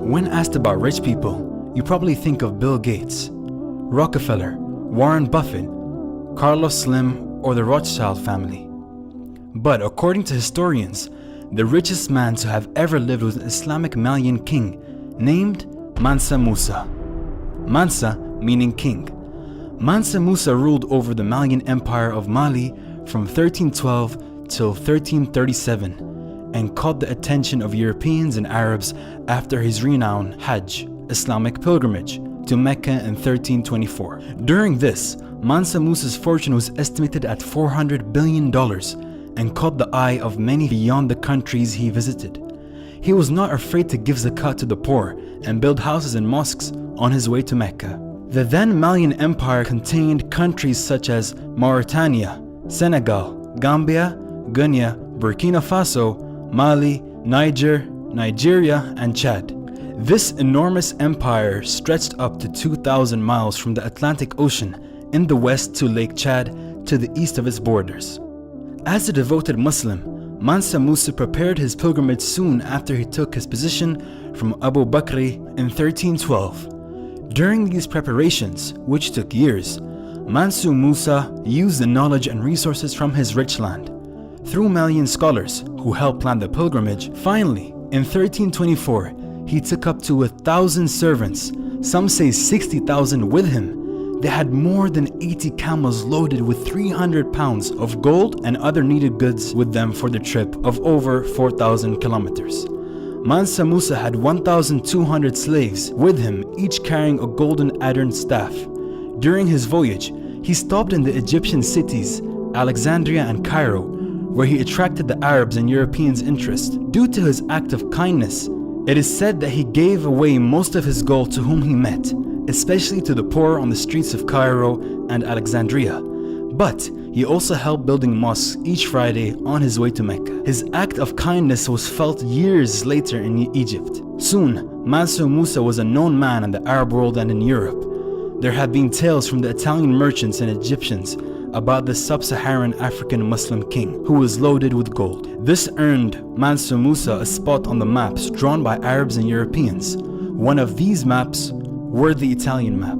When asked about rich people, you probably think of Bill Gates, Rockefeller, Warren Buffett, Carlos Slim, or the Rothschild family. But according to historians, the richest man to have ever lived was an Islamic Malian king named Mansa Musa. Mansa meaning king. Mansa Musa ruled over the Malian Empire of Mali from 1312 till 1337 and caught the attention of Europeans and Arabs after his renowned Hajj, Islamic pilgrimage, to Mecca in 1324. During this, Mansa Musa's fortune was estimated at $400 billion and caught the eye of many beyond the countries he visited. He was not afraid to give zakat to the poor and build houses and mosques on his way to Mecca. The then Malian Empire contained countries such as Mauritania, Senegal, Gambia, Guinea, Burkina Faso, Mali, Niger, Nigeria, and Chad. This enormous empire stretched up to 2,000 miles from the Atlantic Ocean in the west to Lake Chad to the east of its borders. As a devoted Muslim, Mansa Musa prepared his pilgrimage soon after he took his position from Abu Bakr in 1312. During these preparations, which took years, Mansa Musa used the knowledge and resources from his rich land. Through Malian scholars who helped plan the pilgrimage, finally, in 1324, he took up to 1,000 servants, some say 60,000 with him. They had more than 80 camels loaded with 300 pounds of gold and other needed goods with them for the trip of over 4,000 kilometers. Mansa Musa had 1,200 slaves with him, each carrying a golden adorned staff. During his voyage, he stopped in the Egyptian cities, Alexandria and Cairo, where he attracted the Arabs and Europeans' interest. Due to his act of kindness, it is said that he gave away most of his gold to whom he met, especially to the poor on the streets of Cairo and Alexandria. But he also helped building mosques each Friday on his way to Mecca. His act of kindness was felt years later in Egypt. Soon, Mansa Musa was a known man in the Arab world and in Europe. There have been tales from the Italian merchants and Egyptians about the sub-Saharan African Muslim king who was loaded with gold. This earned Mansa Musa a spot on the maps drawn by Arabs and Europeans. One of these maps were the Italian map.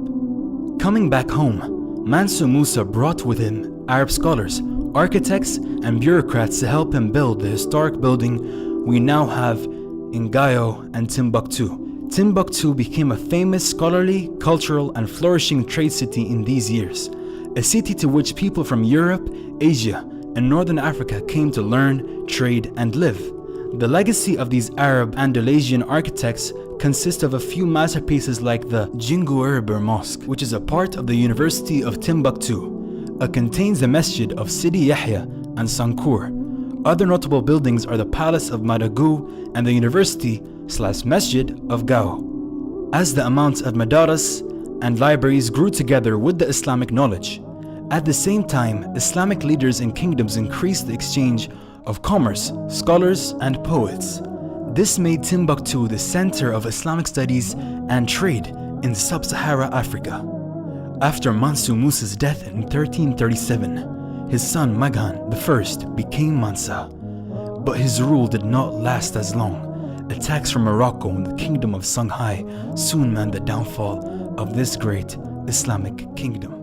Coming back home, Mansa Musa brought with him Arab scholars, architects, and bureaucrats to help him build the historic building we now have in Gayo and Timbuktu. Timbuktu became a famous scholarly, cultural, and flourishing trade city in these years. A city to which people from Europe, Asia, and Northern Africa came to learn, trade, and live. The legacy of these Arab Andalusian architects consists of a few masterpieces like the njeriu Mosque, which is a part of the University of Timbuktu. It contains the Masjid of Sidi Yahya and Sankour. Other notable buildings are the Palace of Madagou and the University/Masjid of Gao. As the amounts of madaras and libraries grew together with the Islamic knowledge, at the same time, Islamic leaders and kingdoms increased the exchange of commerce, scholars, and poets. This made Timbuktu the center of Islamic studies and trade in sub-Sahara Africa. After Mansa Musa's death in 1337, his son Maghan I became Mansa. But his rule did not last as long. Attacks from Morocco and the kingdom of Songhai soon meant the downfall of this great Islamic kingdom.